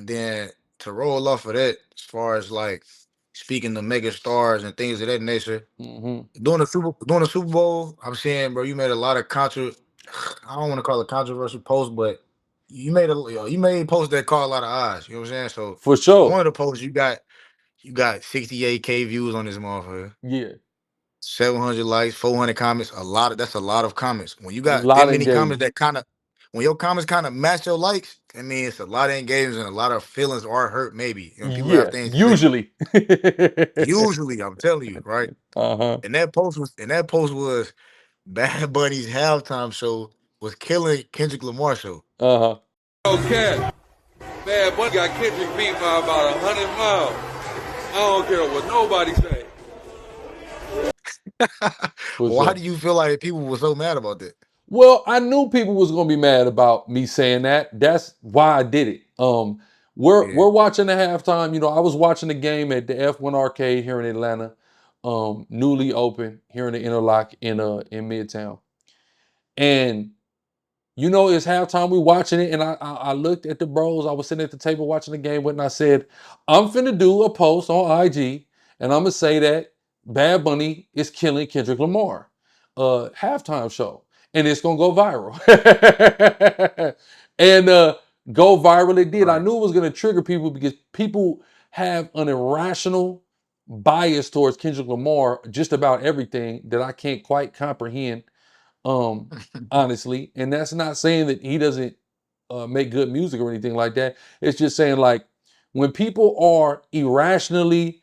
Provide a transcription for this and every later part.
And then to roll off of that, as far as like speaking to mega stars and things of that nature, Mm-hmm. during the Super Bowl, I'm saying, bro, you made a lot of I don't want to call it controversial posts, but you made posts that caught a lot of eyes. You know what I'm saying? So For one sure. of the posts you got 68K views on this motherfucker. Yeah. 700 likes, 400 comments, that's a lot of comments. When you A got that lot of many comments engagement. when your comments kind of match your likes, I mean, it's a lot of engagement and a lot of feelings are hurt, maybe. You know, people have Yeah. things to say. Usually. Usually, I'm telling you, right? Uh-huh. And that post was Bad Bunny's halftime show was killing Kendrick Lamar show. Uh-huh. Okay. Bad Bunny got Kendrick beat by about 100 miles. I don't care what nobody say. For Why sure. do you feel like people were so mad about that? Well, I knew people was gonna be mad about me saying that. That's why I did it. We're Yeah. watching the halftime. You know, I was watching the game at the F1 Arcade here in Atlanta, newly open here in the Interlock in Midtown. And you know, it's halftime. We watching it, and I looked at the bros. I was sitting at the table watching the game with, and I said, I'm finna do a post on IG, and I'm gonna say that Bad Bunny is killing Kendrick Lamar, halftime show, and it's gonna go viral, and go viral. It did. I Right. knew it was gonna trigger people because people have an irrational bias towards Kendrick Lamar, just about everything that I can't quite comprehend, um, honestly. And that's not saying that he doesn't make good music or anything like that. It's just saying, like, when people are irrationally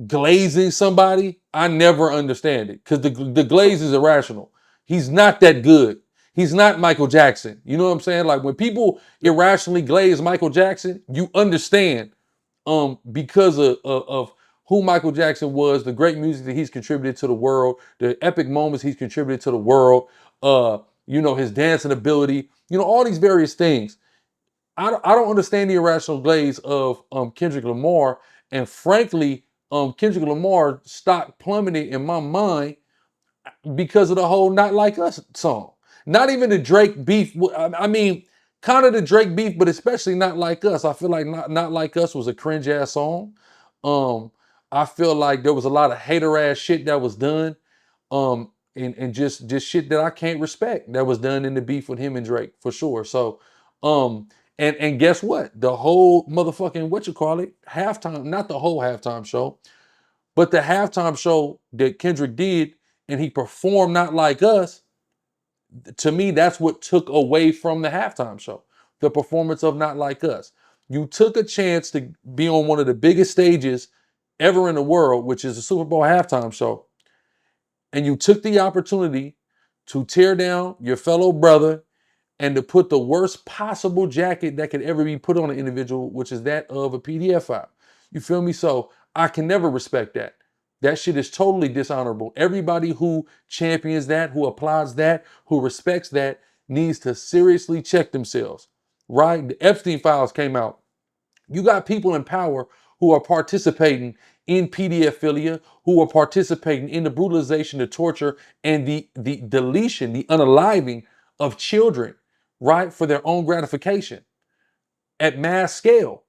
glazing somebody, I never understand it because the glaze is irrational. He's not that good. He's not Michael Jackson. You know what I'm saying? Like, when people irrationally glaze Michael Jackson, you understand, because of who Michael Jackson was, the great music that he's contributed to the world, the epic moments he's contributed to the world, uh, you know, his dancing ability, you know, all these various things. I don't understand the irrational glaze of Kendrick Lamar, and frankly, Kendrick Lamar stock plummeted in my mind because of the whole "Not Like Us" song. Not even the Drake beef. I mean, kind of the Drake beef, but especially "Not Like Us." I feel like "Not Like Us" was a cringe ass song. Um, I feel like there was a lot of hater ass shit that was done, and just shit that I can't respect that was done in the beef with him and Drake for sure. So, and guess what? The whole motherfucking what you call it halftime, not the whole halftime show, but the halftime show that Kendrick did, and he performed "Not Like Us," to me, that's what took away from the halftime show. The performance of "Not Like Us." You took a chance to be on one of the biggest stages ever in the world, which is the Super Bowl halftime show, and you took the opportunity to tear down your fellow brother and to put the worst possible jacket that could ever be put on an individual, which is that of a PDF file. You feel me? So I can never respect that. That shit is totally dishonorable. Everybody who champions that, who applauds that, who respects that, needs to seriously check themselves. Right? The Epstein files came out. You got people in power who are participating in pedophilia, who are participating in the brutalization, the torture, and the deletion, the unaliving of children, right, for their own gratification at mass scale.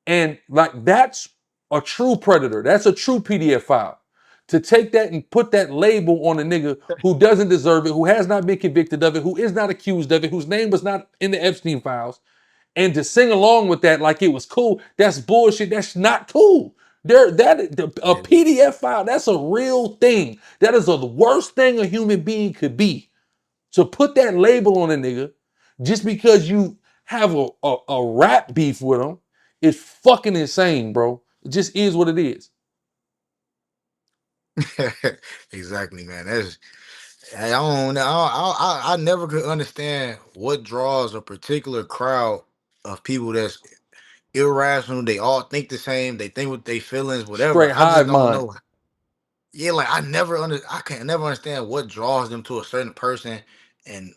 And like, that's a true predator. That's a true PDF file. To take that and put that label on a nigga who doesn't deserve it, who has not been convicted of it, who is not accused of it, whose name was not in the Epstein files, and to sing along with that like it was cool, that's bullshit. That's not cool. A Yeah. PDF file, that's a real thing. That is the worst thing a human being could be. To put that label on a nigga just because you have a rap beef with him is fucking insane, bro. It just is what it is. Exactly, man. I don't know. I never could understand what draws a particular crowd of people that's irrational. They all think the same. They think with their feelings, whatever. Straight I just hive don't mind. know. Yeah, like I can never understand what draws them to a certain person, and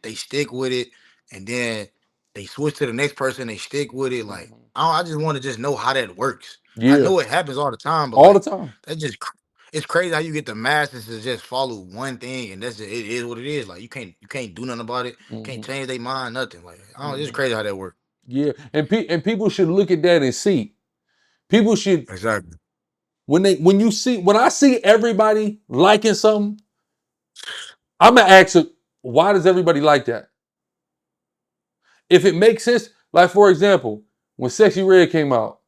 they stick with it, and then they switch to the next person. They stick with it. Like Mhm. I just want to just know how that works. I Yeah, know it happens all the time, but all the like time. it's crazy how you get the masses to just follow one thing, and it is what it is. Like you can't do nothing about it. Can't Hmm. change their mind, nothing. Like I don't. It's Hmm. crazy how that works. Yeah, and people should look at that and see. People should Exactly. when I see everybody liking something, I'm gonna ask it, why does everybody like that? If it makes sense, like for example, when Sexy Red came out,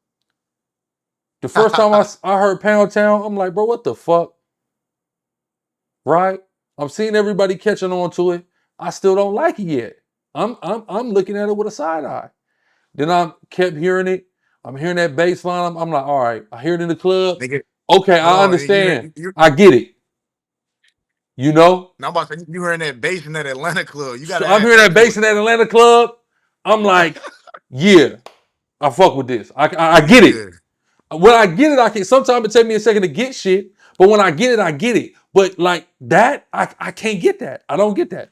the first time I heard Pound Town, I'm like, bro, what the fuck? Right? I'm seeing everybody catching on to it. I still don't like it yet. I'm looking at it with a side eye. Then I kept hearing it. I'm hearing that bass line. I'm like, all right. I hear it in the club. Nigga, Okay, hold I on. understand. I get it. You know? Now I'm about to say, you hearing that bass in that Atlanta club. You So gotta I'm add hearing that that to bass it. in that Atlanta club. I'm like, yeah, I fuck with this. I get it. Yeah. When I get it, I can. Sometimes it take me a second to get shit, but when I get it, I get it. But like that, I can't get that. I don't get that.